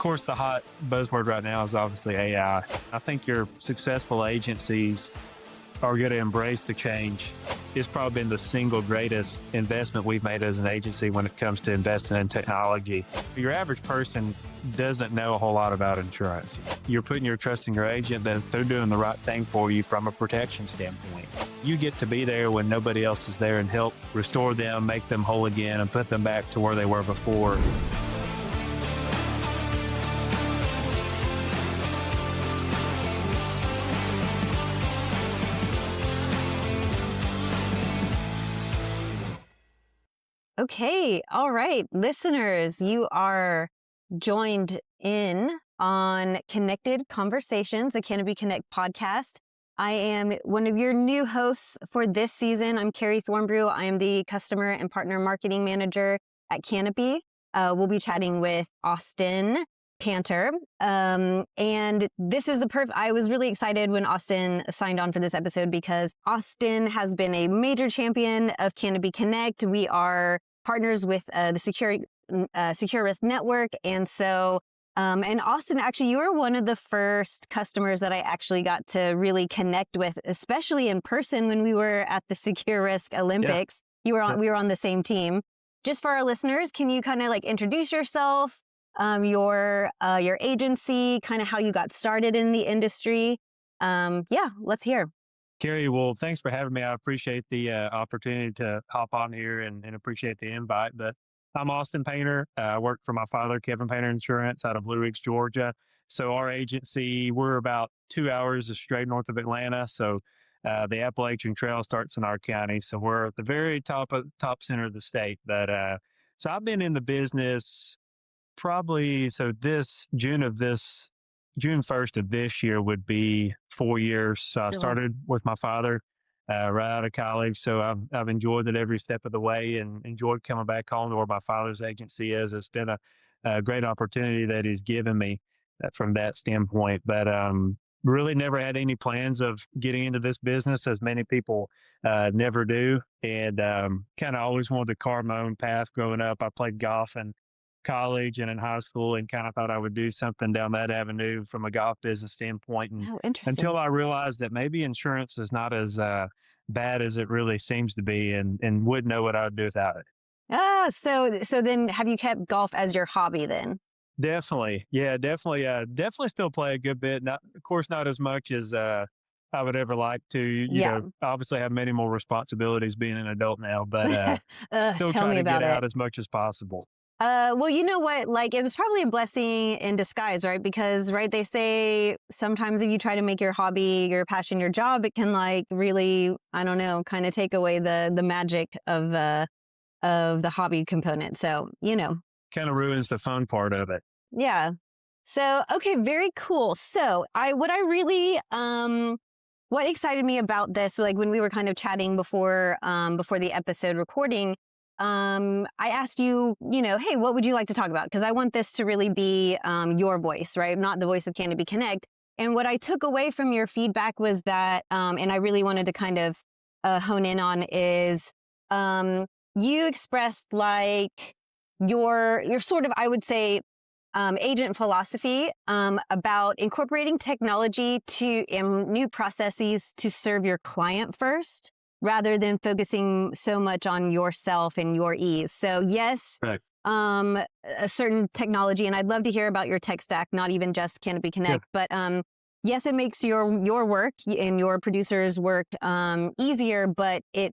course, the hot buzzword right now is obviously AI. I think your successful agencies are going to embrace the change. It's probably been the single greatest investment we've made as an agency when it comes to investing in technology. Your average person doesn't know a whole lot about insurance. You're putting your trust in your agent that they're doing the right thing for you from a protection standpoint. You get to be there when nobody else is there and help restore them, make them whole again, and put them back to where they were before. Okay. All right. Listeners, you are joined in on Connected Conversations, the Canopy Connect podcast. I am one of your new hosts for this season. I'm Carrie Thornbrugh. I am the Customer and Partner Marketing Manager at Canopy. We'll be chatting with Austin Panter. And this is I was really excited when Austin signed on for this episode because Austin has been a major champion of Canopy Connect. We are partners with the Secure Risk Network. And so, and Austin, actually, you were one of the first customers that I actually got to really connect with, especially in person when we were at the Secure Risk Olympics. We were on the same team. Just for our listeners, can you kind of like introduce yourself, your agency, kind of how you got started in the industry? Let's hear. Carrie, well, thanks for having me. I appreciate the opportunity to hop on here and appreciate the invite. But I'm Austin Painter. I work for my father, Kevin Painter Insurance, out of Blue Ridge, Georgia. So our agency, we're about 2 hours straight north of Atlanta. So the Appalachian Trail starts in our county. So we're at the very top center of the state. But so I've been in the business probably, this June 1st of this year would be 4 years. So I started with my father right out of college. So I've enjoyed it every step of the way and enjoyed coming back home to where my father's agency is. It's been a great opportunity that he's given me from that standpoint. But really never had any plans of getting into this business, as many people never do. And kind of always wanted to carve my own path growing up. I played golf in college and in high school and kind of thought I would do something down that avenue from a golf business standpoint. And until I realized that maybe insurance is not as bad as it really seems to be and wouldn't know what I would do without it. So then have you kept golf as your hobby then? Definitely. Yeah, definitely. Definitely still play a good bit. Not, of course, not as much as I would ever like to. You know, obviously have many more responsibilities being an adult now, but still trying to get out as much as possible. Well, you know what? Like, it was probably a blessing in disguise, right? Because, right, they say sometimes if you try to make your hobby, your passion, your job, it can like really, I don't know, kind of take away the magic of the hobby component. So, you know, kind of ruins the fun part of it. Yeah. So, okay, very cool. So, what excited me about this, like when we were kind of chatting before the episode recording. I asked you, hey, what would you like to talk about? Because I want this to really be your voice, right? Not the voice of Canopy Connect. And what I took away from your feedback was that, and I really wanted to kind of hone in on is you expressed like your sort of, I would say, agent philosophy about incorporating technology in new processes to serve your client first, rather than focusing so much on yourself and your ease. So yes, right. A certain technology, and I'd love to hear about your tech stack, not even just Canopy Connect, but yes, it makes your work and your producers' work easier, but it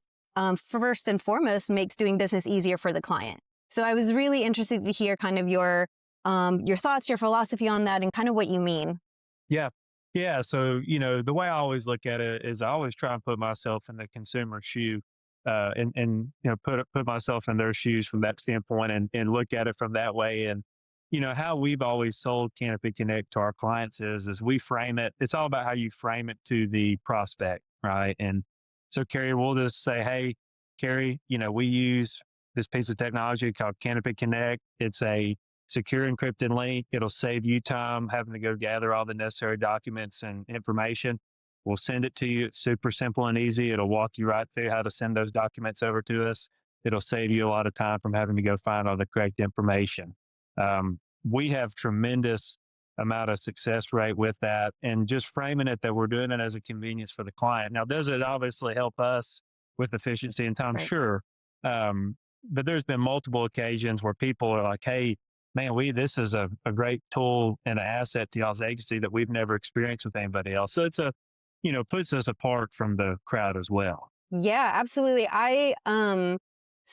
first and foremost makes doing business easier for the client. So I was really interested to hear kind of your thoughts, your philosophy on that, and kind of what you mean. Yeah. Yeah. So, the way I always look at it is I always try and put myself in the consumer's shoe and put myself in their shoes from that standpoint and look at it from that way. And, how we've always sold Canopy Connect to our clients is we frame it. It's all about how you frame it to the prospect. Right. And so, Carrie, we'll just say, hey, Carrie, we use this piece of technology called Canopy Connect. It's a secure encrypted link. It'll save you time having to go gather all the necessary documents and information. We'll send it to you. It's super simple and easy. It'll walk you right through how to send those documents over to us. It'll save you a lot of time from having to go find all the correct information. we have tremendous amount of success rate with that, and just framing it that we're doing it as a convenience for the client. Now, does it obviously help us with efficiency and time? Right. Sure. But there's been multiple occasions where people are like, hey, man, this is a great tool and an asset to y'all's agency that we've never experienced with anybody else. So it's puts us apart from the crowd as well. Yeah, absolutely. I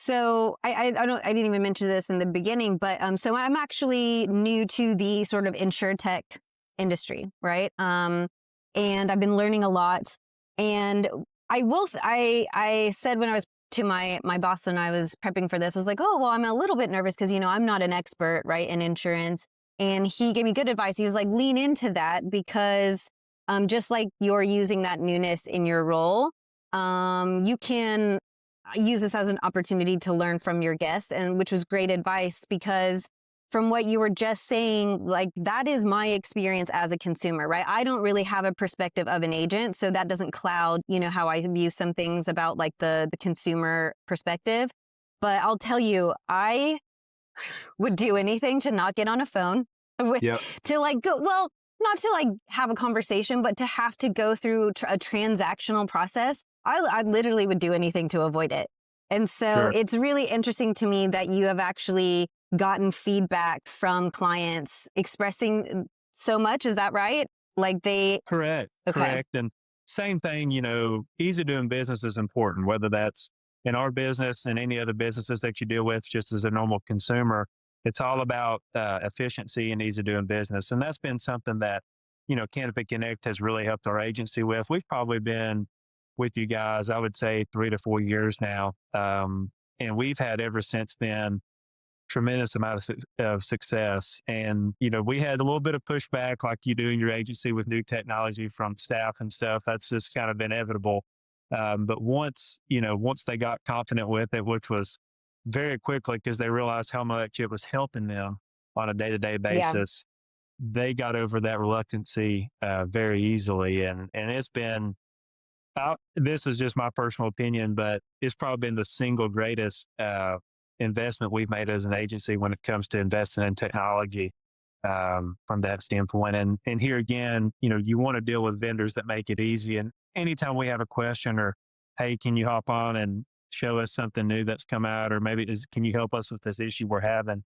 didn't even mention this in the beginning, but so I'm actually new to the sort of insurtech industry, right? And I've been learning a lot. And I said when I was to my boss when I was prepping for this, I was like, oh, well, I'm a little bit nervous because, I'm not an expert, right, in insurance. And he gave me good advice. He was like, lean into that because just like you're using that newness in your role, you can use this as an opportunity to learn from your guests, and which was great advice because from what you were just saying, like that is my experience as a consumer, right? I don't really have a perspective of an agent, so that doesn't cloud, how I view some things about like the consumer perspective. But I'll tell you, I would do anything to not get on a phone, Yep. to like go, well, not to like have a conversation, but to have to go through a transactional process. I literally would do anything to avoid it. And so Sure. it's really interesting to me that you have actually gotten feedback from clients expressing so much. Is that right? Like they, Correct. okay. Correct. And same thing, easy doing business is important, whether that's in our business and any other businesses that you deal with, just as a normal consumer. It's all about efficiency and ease of doing business. And that's been something that, Canopy Connect has really helped our agency with. We've probably been with you guys, I would say 3 to 4 years now. And we've had ever since then tremendous amount of success. And, we had a little bit of pushback like you do in your agency with new technology from staff and stuff. That's just kind of inevitable. But once they got confident with it, which was very quickly because they realized how much it was helping them on a day-to-day Yeah. basis, they got over that reluctancy very easily. And it's been, this is just my personal opinion, but it's probably been the single greatest investment we've made as an agency when it comes to investing in technology from that standpoint. And here again, you want to deal with vendors that make it easy. And anytime we have a question or, hey, can you hop on and show us something new that's come out, or maybe can you help us with this issue we're having?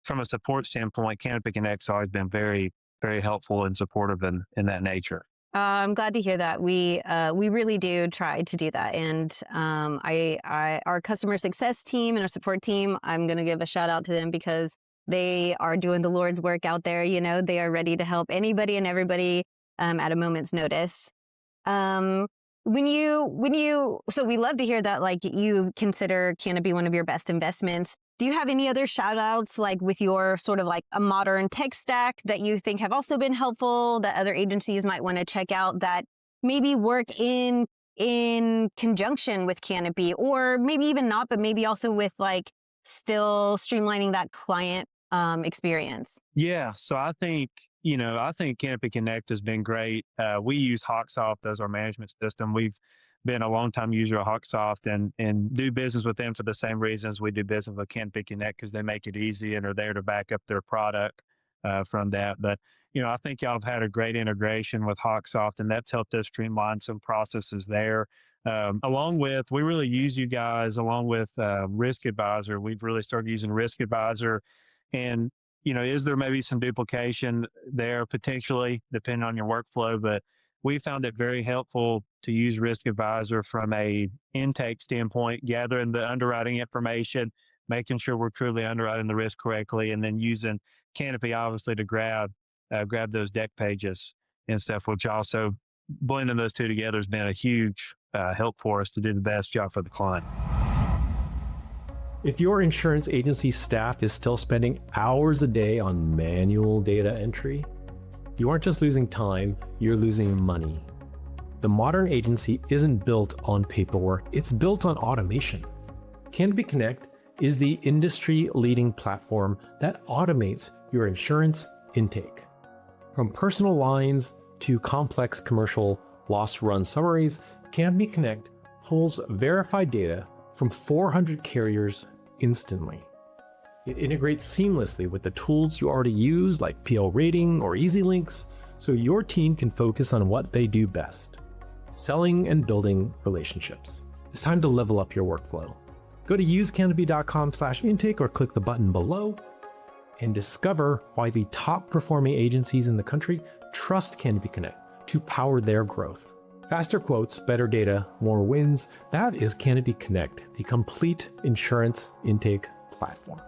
From a support standpoint, Canopy Connect's always been very, very helpful and supportive in that nature. I'm glad to hear that. We really do try to do that, and our customer success team and our support team, I'm going to give a shout out to them because they are doing the Lord's work out there. They are ready to help anybody and everybody at a moment's notice. So we love to hear that like you consider Canopy one of your best investments. Do you have any other shout outs like with your sort of like a modern tech stack that you think have also been helpful that other agencies might want to check out that maybe work in conjunction with Canopy, or maybe even not, but maybe also with like still streamlining that client experience? Yeah. So I think Canopy Connect has been great. We use HawkSoft as our management system. We've been a long-time user of HawkSoft and do business with them for the same reasons we do business with Canopy Connect, because they make it easy and are there to back up their product from that. But, I think y'all have had a great integration with HawkSoft, and that's helped us streamline some processes there. Along with, we really use you guys along with Risk Advisor. We've really started using Risk Advisor. And, is there maybe some duplication there potentially, depending on your workflow? But we found it very helpful to use Risk Advisor from a intake standpoint, gathering the underwriting information, making sure we're truly underwriting the risk correctly, and then using Canopy obviously to grab those deck pages and stuff, which also blending those two together has been a huge help for us to do the best job for the client. If your insurance agency staff is still spending hours a day on manual data entry, you aren't just losing time, you're losing money. The modern agency isn't built on paperwork, it's built on automation. Canopy Connect is the industry-leading platform that automates your insurance intake. From personal lines to complex commercial loss run summaries, Canopy Connect pulls verified data from 400 carriers instantly. It integrates seamlessly with the tools you already use like PL Rating or Easy Links, so your team can focus on what they do best, selling and building relationships. It's time to level up your workflow. Go to usecanopy.com/intake or click the button below and discover why the top performing agencies in the country trust Canopy Connect to power their growth. Faster quotes, better data, more wins. That is Canopy Connect, the complete insurance intake platform.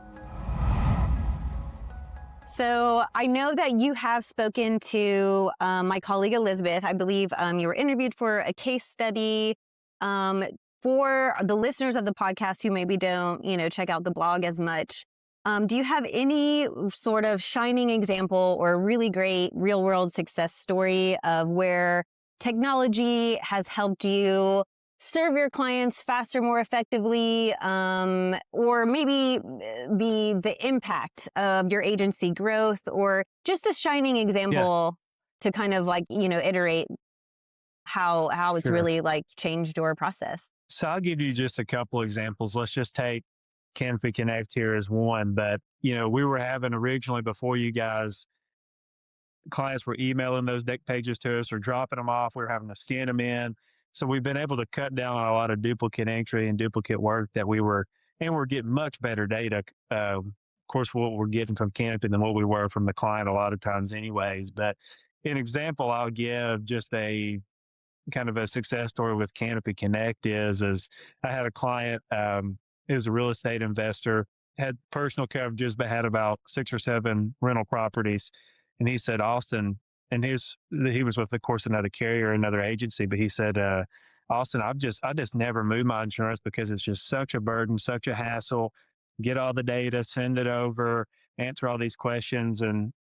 So I know that you have spoken to my colleague Elizabeth. I believe you were interviewed for a case study. For the listeners of the podcast who maybe don't, check out the blog as much, do you have any sort of shining example or really great real-world success story of where technology has helped you serve your clients faster, more effectively, or maybe the impact of your agency growth, or just a shining example to kind of iterate how it's really changed your process? So I'll give you just a couple examples. Let's just take Canopy Connect here as one. But, we were having originally before you guys, clients were emailing those deck pages to us or dropping them off. We were having to scan them in. So we've been able to cut down on a lot of duplicate entry and duplicate work and we're getting much better data. Of course, what we're getting from Canopy than what we were from the client a lot of times anyways. But an example I'll give, just a kind of a success story with Canopy Connect is I had a client, he was a real estate investor, had personal coverages, but had about 6 or 7 rental properties. And he said, Austin, and he was with, of course, another carrier, another agency, but he said, Austin, I just never move my insurance because it's just such a burden, such a hassle. Get all the data, send it over, answer all these questions. And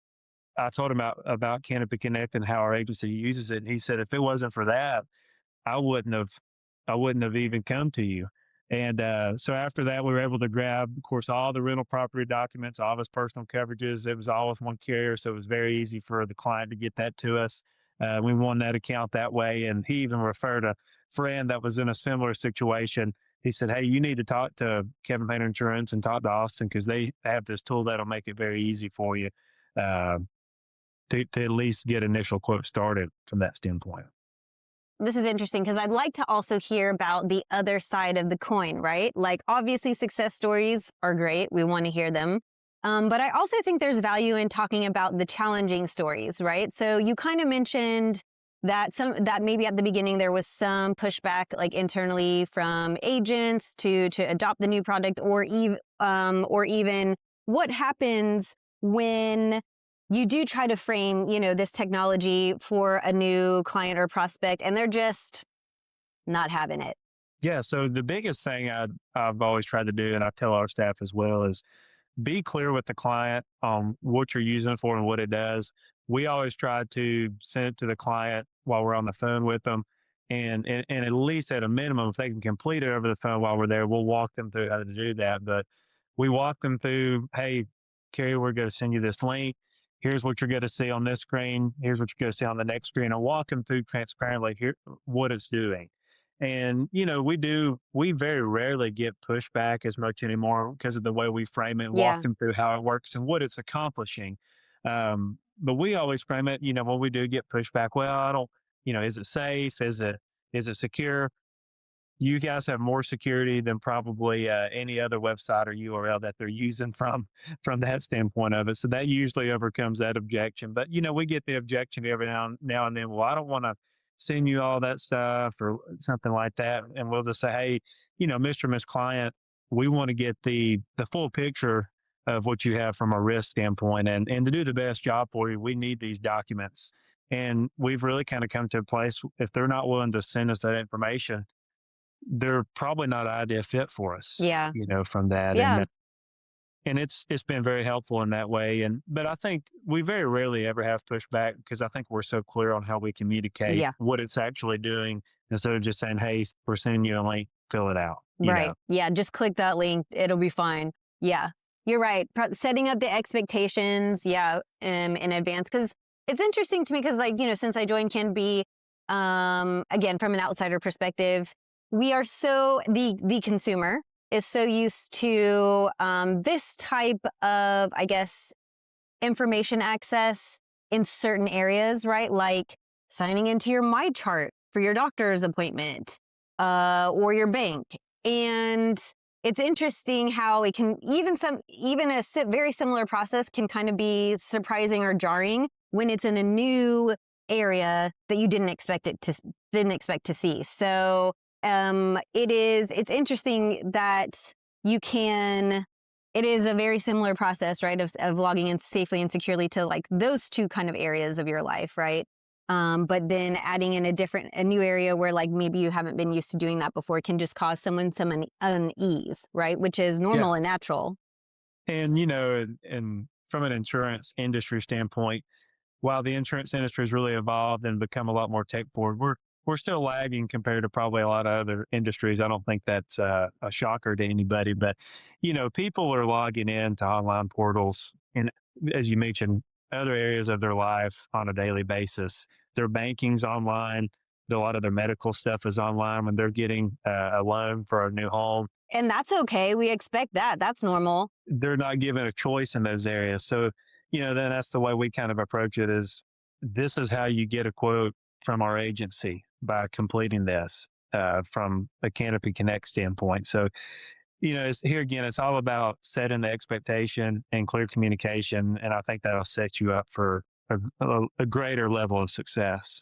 I told him about Canopy Connect and how our agency uses it. And he said, if it wasn't for that, I wouldn't have even come to you. And so after that, we were able to grab, of course, all the rental property documents, all of his personal coverages. It was all with one carrier, so it was very easy for the client to get that to us. We won that account that way. And he even referred a friend that was in a similar situation. He said, hey, you need to talk to Kevin Panter Insurance and talk to Austin because they have this tool that'll make it very easy for you to at least get initial quote started from that standpoint. This is interesting because I'd like to also hear about the other side of the coin, right? Obviously success stories are great. We want to hear them. But I also think there's value in talking about the challenging stories, right? So you kind of mentioned that maybe at the beginning there was some pushback internally from agents to adopt the new product, or even what happens when you do try to frame, this technology for a new client or prospect and they're just not having it. Yeah. So the biggest thing I've always tried to do, and I tell our staff as well, is be clear with the client on what you're using it for and what it does. We always try to send it to the client while we're on the phone with them. And at least at a minimum, if they can complete it over the phone while we're there, we'll walk them through how to do that. But we walk them through, hey, Carrie, we're going to send you this link. Here's what you're going to see on this screen. Here's what you're going to see on the next screen, and walk them through transparently here what it's doing. And, we very rarely get pushback as much anymore because of the way we frame it and walk them through how it works and what it's accomplishing. But we always frame it, when we do get pushback, well, I don't, is it safe? Is it secure? You guys have more security than probably any other website or URL that they're using from that standpoint of it. So that usually overcomes that objection. But, we get the objection every now and then. Well, I don't want to send you all that stuff or something like that. And we'll just say, hey, Mr. and Miss Client, we want to get the full picture of what you have from a risk standpoint. And to do the best job for you, we need these documents. And we've really kind of come to a place, if they're not willing to send us that information, they're probably not an ideal fit for us. Yeah. From that. Yeah. And it's been very helpful in that way. But I think we very rarely ever have pushback because I think we're so clear on how we communicate what it's actually doing instead of just saying, hey, we're sending you a link, fill it out. Right. Yeah. Just click that link. It'll be fine. Yeah. You're right. Setting up the expectations. Yeah. In advance. Because it's interesting to me because since I joined Canopy, again, from an outsider perspective, we are so the consumer is so used to this type of, I guess, information access in certain areas, right? Like signing into your My Chart for your doctor's appointment or your bank. And it's interesting how it can even a very similar process can kind of be surprising or jarring when it's in a new area that you didn't expect to see. So it's interesting that it is a very similar process, right, of logging in safely and securely to like those two kind of areas of your life, right? But then adding in a new area where like maybe you haven't been used to doing that before can just cause someone some unease, right? Which is normal and natural. And, and from an insurance industry standpoint, while the insurance industry has really evolved and become a lot more tech forward, we're still lagging compared to probably a lot of other industries. I don't think that's a shocker to anybody, but, people are logging into online portals and, as you mentioned, other areas of their life on a daily basis. Their banking's online. A lot of their medical stuff is online when they're getting a loan for a new home. And that's okay. We expect that. That's normal. They're not given a choice in those areas. So, then that's the way we kind of approach it this is how you get a quote from our agency by completing this from a Canopy Connect standpoint. So, it's all about setting the expectation and clear communication. And I think that'll set you up for a greater level of success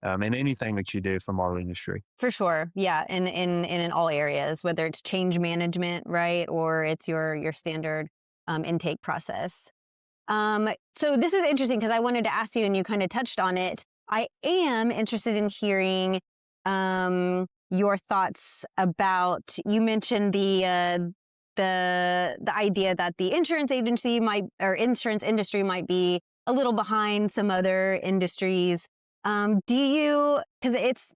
in anything that you do from our industry. For sure. Yeah. And in all areas, whether it's change management, right, or it's your standard intake process. So this is interesting because I wanted to ask you, and you kind of touched on it. I am interested in hearing your thoughts about. You mentioned the idea that the insurance industry might be a little behind some other industries. Because it's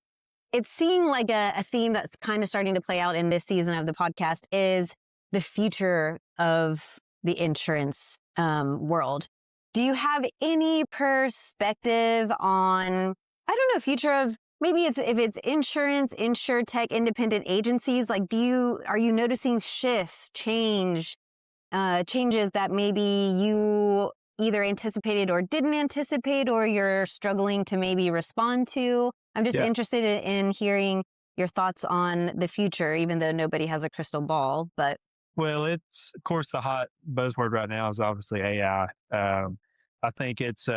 seeing like a theme that's kind of starting to play out in this season of the podcast is the future of the insurance world. Do you have any perspective on, future of maybe if it's insurance, insurtech, independent agencies? Like, are you noticing shifts, changes that maybe you either anticipated or didn't anticipate, or you're struggling to maybe respond to? I'm just interested in hearing your thoughts on the future, even though nobody has a crystal ball, but. Well, it's, of course, the hot buzzword right now is obviously AI. I think it's,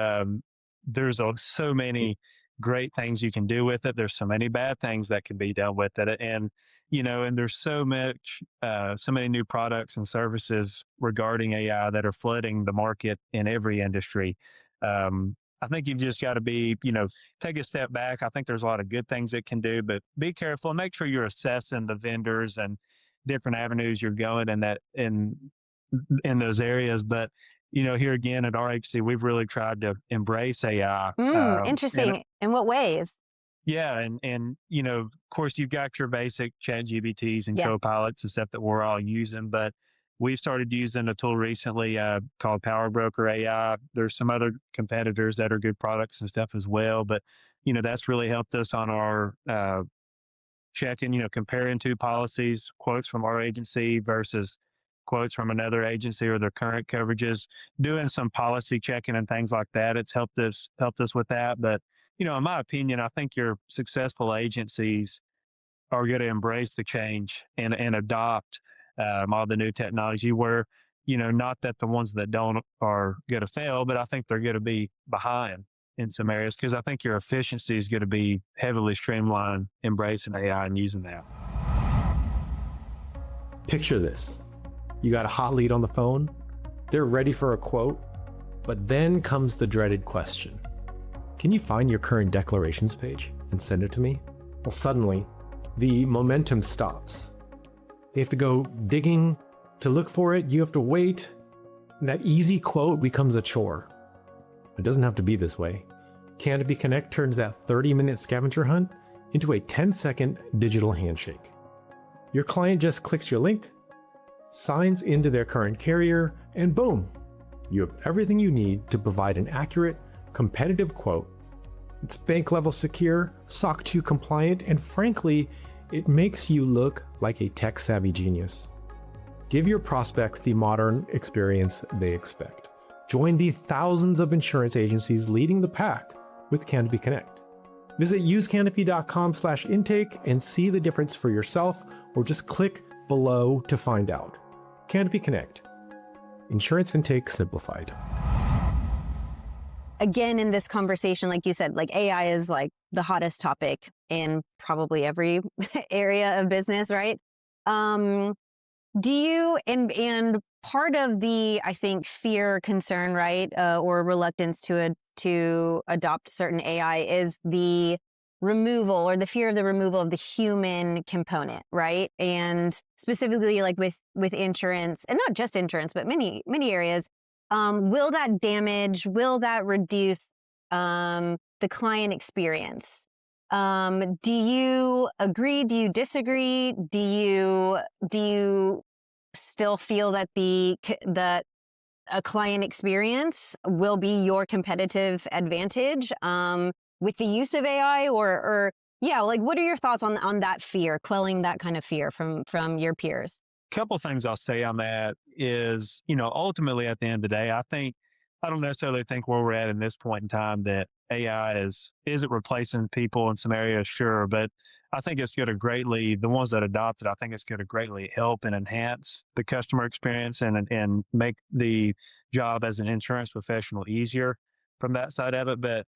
there's so many great things you can do with it. There's so many bad things that can be done with it. And, and there's so many new products and services regarding AI that are flooding the market in every industry. I think you've just got to be, take a step back. I think there's a lot of good things it can do, but be careful and make sure you're assessing the vendors and different avenues you're going in those areas. But, here again at our agency, we've really tried to embrace AI. Interesting. In what ways? Yeah. And, of course, you've got your basic ChatGPTs and Copilots and stuff that we're all using, but we've started using a tool recently called Power Broker AI. There's some other competitors that are good products and stuff as well, but, that's really helped us on our checking, comparing two policies, quotes from our agency versus quotes from another agency or their current coverages, doing some policy checking and things like that. It's helped us with that. But, in my opinion, I think your successful agencies are going to embrace the change and adopt all the new technology where, not that the ones that don't are going to fail, but I think they're going to be behind in some areas because I think your efficiency is going to be heavily streamlined, embracing AI and using that. Picture this. You got a hot lead on the phone. They're ready for a quote, but then comes the dreaded question. Can you find your current declarations page and send it to me? Well, suddenly the momentum stops. You have to go digging to look for it. You have to wait. And that easy quote becomes a chore. It doesn't have to be this way. Canopy Connect turns that 30-minute scavenger hunt into a 10-second digital handshake. Your client just clicks your link, signs into their current carrier, and boom, you have everything you need to provide an accurate, competitive quote. It's bank level secure, SOC 2 compliant, and frankly, it makes you look like a tech savvy genius. Give your prospects the modern experience they expect. Join the thousands of insurance agencies leading the pack with Canopy Connect. Visit usecanopy.com/intake and see the difference for yourself, or just click below to find out. Canopy Connect. Insurance intake simplified. Again, in this conversation, like you said, like AI is like the hottest topic in probably every area of business, right? Do you, and part of the, I think, fear, concern, right, or reluctance to adopt certain AI is the removal, or the fear of the removal of the human component, right? And specifically, like with insurance, and not just insurance, but many areas, will that damage? Will that reduce the client experience? Do you agree? Do you disagree? Do you still feel that that a client experience will be your competitive advantage with the use of AI, or yeah, like what are your thoughts on that fear, quelling that kind of fear from your peers? Couple things I'll say on that is, ultimately at the end of the day, I don't necessarily think where we're at in this point in time that AI isn't replacing people in some areas, sure, but I think it's going to greatly, the ones that adopt it, I think it's going to greatly help and enhance the customer experience and make the job as an insurance professional easier from that side of it. But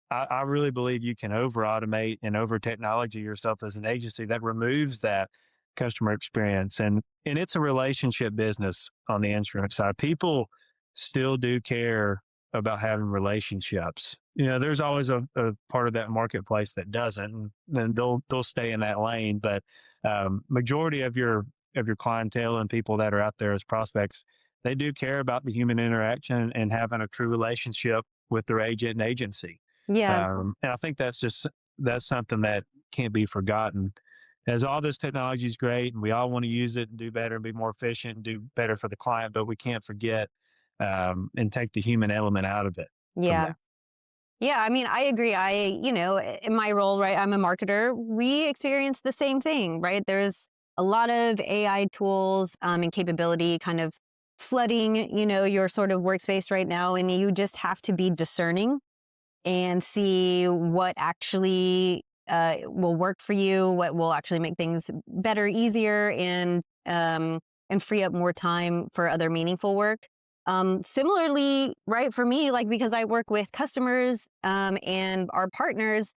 I really believe you can over automate and over technology yourself as an agency that removes that customer experience. And it's a relationship business on the insurance side. People still do care about having relationships. There's always a part of that marketplace that doesn't, and they'll stay in that lane. But majority of your clientele and people that are out there as prospects, they do care about the human interaction and having a true relationship with their agent and agency. Yeah. And I think that's something that can't be forgotten. As all this technology is great and we all want to use it and do better and be more efficient and do better for the client, but we can't forget and take the human element out of it. Yeah. Yeah, I mean, I agree. In my role, right, I'm a marketer. We experience the same thing, right? There's a lot of AI tools and capability kind of flooding, your sort of workspace right now. And you just have to be discerning and see what actually will work for you, what will actually make things better, easier, and free up more time for other meaningful work. Similarly, right, for me, like, because I work with customers and our partners,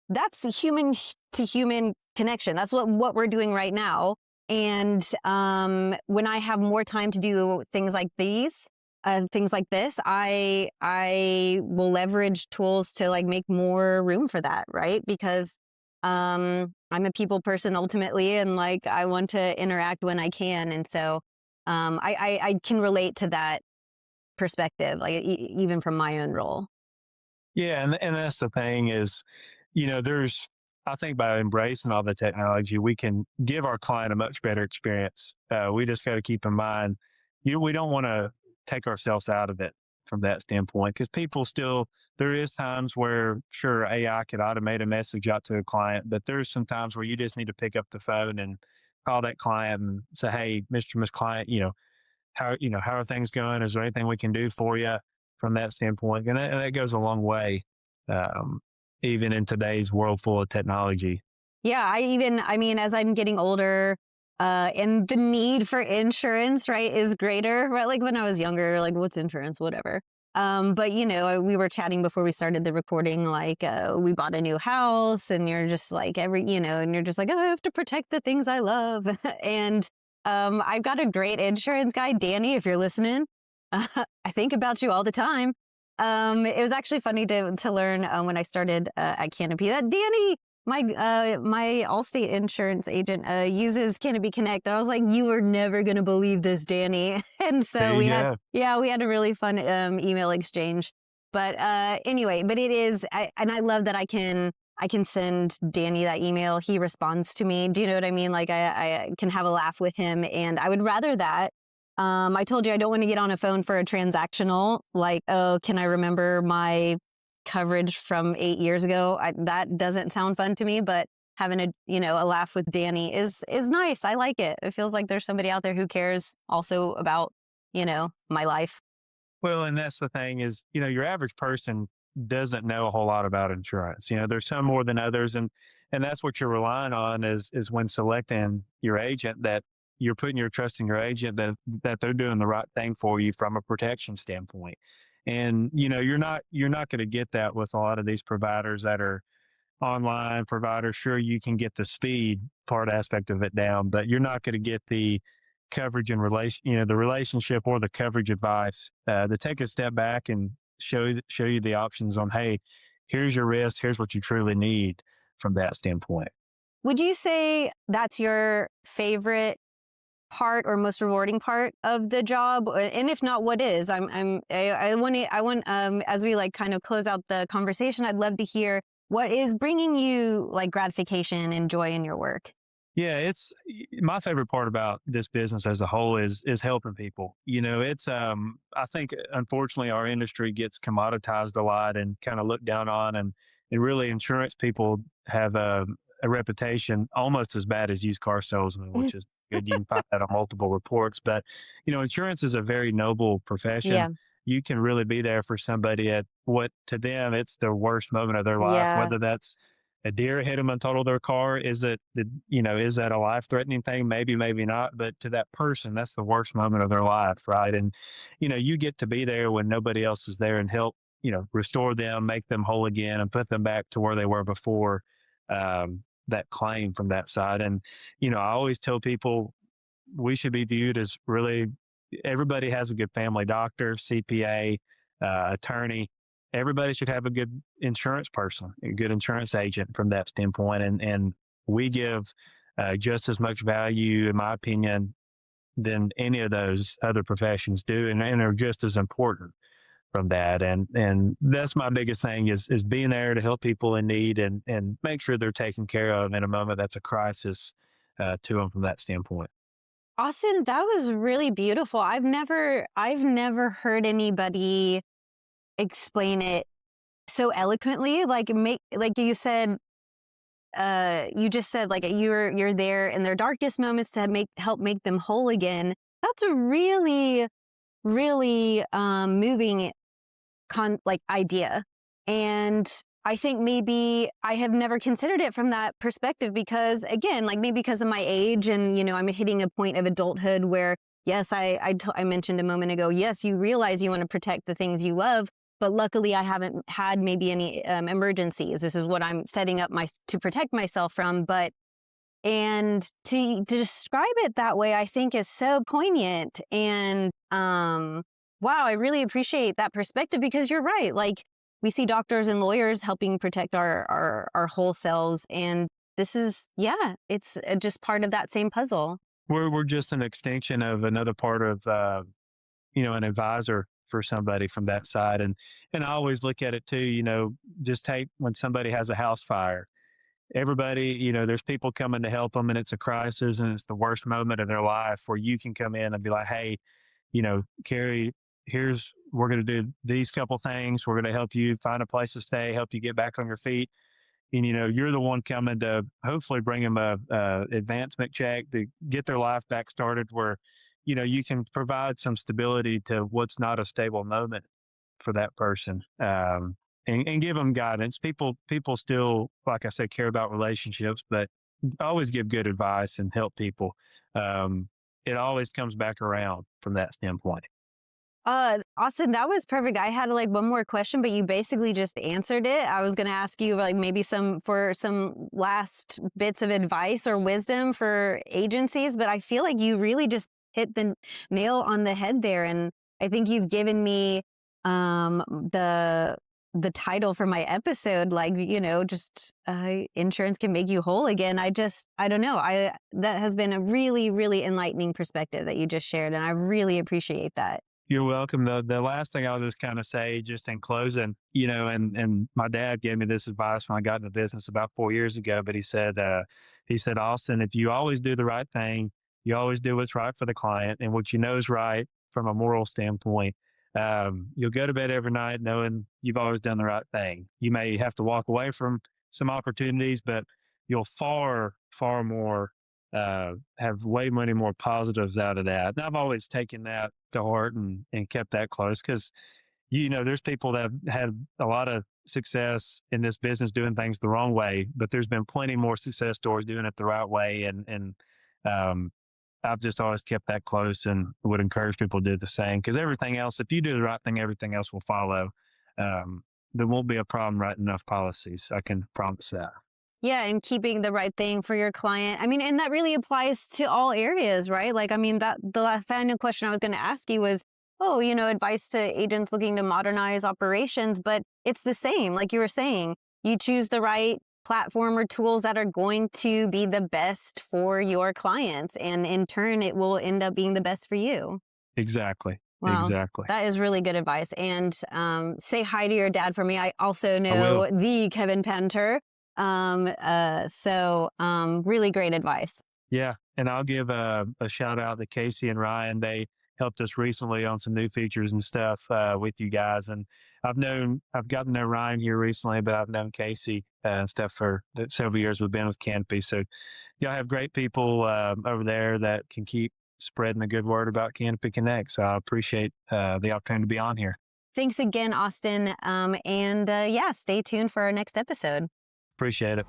that's a human to human connection. That's what we're doing right now. And when I have more time to do things like this, I will leverage tools to like make more room for that, right? Because I'm a people person ultimately, and like I want to interact when I can. And so I can relate to that perspective, like even from my own role. Yeah, and that's the thing is, I think by embracing all the technology, we can give our client a much better experience. We just got to keep in mind, we don't want to take ourselves out of it from that standpoint, because people still, there is times where sure AI could automate a message out to a client, but there's some times where you just need to pick up the phone and call that client and say, hey, Mr. Miss Client, how are things going? Is there anything we can do for you from that standpoint? And that goes a long way, even in today's world full of technology. Yeah, I mean, as I'm getting older, and the need for insurance, right, is greater, right? Like when I was younger, like what's insurance, whatever. But we were chatting before we started the recording, like we bought a new house, and you're just like and you're just like, oh, I have to protect the things I love. And I've got a great insurance guy, Danny, if you're listening. I think about you all the time. It was actually funny to learn when I started at Canopy that Danny, my Allstate insurance agent, uses Canopy Connect. I was like, you are never going to believe this, Danny. And so we had a really fun email exchange. But anyway, but it is, and I love that I can send Danny that email. He responds to me. Do you know what I mean? Like I can have a laugh with him, and I would rather that. I told you I don't want to get on a phone for a transactional, like, oh, can I remember my coverage from 8 years ago? That doesn't sound fun to me, but having a laugh with Danny is nice. I like it. It feels like there's somebody out there who cares also about, my life. Well, and that's the thing is, your average person doesn't know a whole lot about insurance. There's some more than others, and that's what you're relying on is when selecting your agent, that you're putting your trust in your agent that they're doing the right thing for you from a protection standpoint. And you're not going to get that with a lot of these providers that are online providers. Sure, you can get the speed part aspect of it down, but you're not going to get the coverage and the relationship or the coverage advice to take a step back and show you the options on, hey, here's your risk, here's what you truly need from that standpoint. Would you say that's your favorite part or most rewarding part of the job? And if not, what is? I want as we like kind of close out the conversation, I'd love to hear what is bringing you like gratification and joy in your work. Yeah, it's my favorite part about this business as a whole is helping people. It's I think unfortunately our industry gets commoditized a lot and kind of looked down on, and really insurance people have a reputation almost as bad as used car salesmen, which is good. You can find that on multiple reports. But insurance is a very noble profession. Yeah. You can really be there for somebody at what to them it's the worst moment of their life, Yeah. whether that's a deer hit them and totaled their car. Is that a life threatening thing? Maybe, maybe not. But to that person, that's the worst moment of their life, right? And you get to be there when nobody else is there and help restore them, make them whole again, and put them back to where they were before that claim from that side. And I always tell people we should be viewed as really everybody has a good family doctor, CPA, attorney. Everybody should have a good insurance person, a good insurance agent from that standpoint. And we give just as much value, in my opinion, than any of those other professions do, and are just as important from that. And that's my biggest thing is being there to help people in need and make sure they're taken care of in a moment that's a crisis to them from that standpoint. Austin, that was really beautiful. I've never heard anybody explain it so eloquently. Like you said, you just said like you're there in their darkest moments to help make them whole again. That's a really, really moving idea. And I think maybe I have never considered it from that perspective because, again, like maybe because of my age and, I'm hitting a point of adulthood where, yes, I mentioned a moment ago, yes, you realize you want to protect the things you love, but luckily I haven't had maybe any emergencies. This is what I'm setting up to protect myself from. And to describe it that way, I think is so poignant. And wow, I really appreciate that perspective because you're right. Like, we see doctors and lawyers helping protect our whole selves. And this is, it's just part of that same puzzle. We're just an extension of another part of, an advisor for somebody from that side. And I always look at it too, just take when somebody has a house fire, everybody, there's people coming to help them and it's a crisis and it's the worst moment of their life where you can come in and be like, hey, Carrie, we're going to do these couple things. We're going to help you find a place to stay, help you get back on your feet. And, you're the one coming to hopefully bring them a advancement check to get their life back started where, you can provide some stability to what's not a stable moment for that person. And give them guidance. People still, like I said, care about relationships, but always give good advice and help people. It always comes back around from that standpoint. Austin, that was perfect. I had like one more question, but you basically just answered it. I was going to ask you like maybe some last bits of advice or wisdom for agencies, but I feel like you really just hit the nail on the head there. And I think you've given me the title for my episode, like, just insurance can make you whole again. I don't know. That has been a really, really enlightening perspective that you just shared. And I really appreciate that. You're welcome. The last thing I'll just kind of say, just in closing, and my dad gave me this advice when I got into business about 4 years ago. But he said, Austin, if you always do the right thing, you always do what's right for the client and what you know is right from a moral standpoint. You'll go to bed every night knowing you've always done the right thing. You may have to walk away from some opportunities, but you'll far more have way many more positives out of that. And I've always taken that to heart and kept that close because there's people that have had a lot of success in this business doing things the wrong way, but there's been plenty more success stories doing it the right way. And I've just always kept that close and would encourage people to do the same because everything else, if you do the right thing, everything else will follow. There won't be a problem writing enough policies. I can promise that. Yeah, and keeping the right thing for your client. I mean, and that really applies to all areas, right? Like, I mean, that the final question I was going to ask you was, advice to agents looking to modernize operations, but it's the same. Like you were saying, you choose the right platform or tools that are going to be the best for your clients. And in turn, it will end up being the best for you. Exactly. Wow, exactly. That is really good advice. And say hi to your dad for me. I also know the Kevin Panter. Really great advice. Yeah. And I'll give a shout out to Casey and Ryan. They helped us recently on some new features and stuff with you guys. And I've gotten to know Ryan here recently, but I've known Casey and stuff for the several years we've been with Canopy. So y'all have great people over there that can keep spreading the good word about Canopy Connect. So I appreciate the opportunity to be on here. Thanks again, Austin. Stay tuned for our next episode. Appreciate it.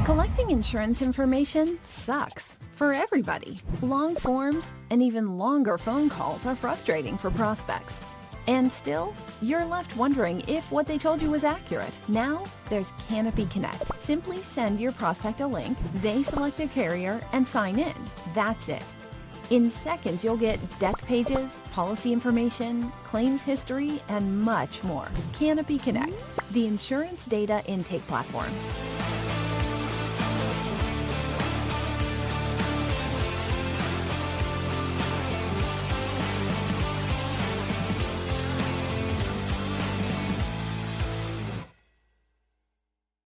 Collecting insurance information sucks for everybody. Long forms and even longer phone calls are frustrating for prospects. And still, you're left wondering if what they told you was accurate. Now, there's Canopy Connect. Simply send your prospect a link, they select a carrier, and sign in. That's it. In seconds, you'll get deck pages, policy information, claims history, and much more. Canopy Connect, the insurance data intake platform.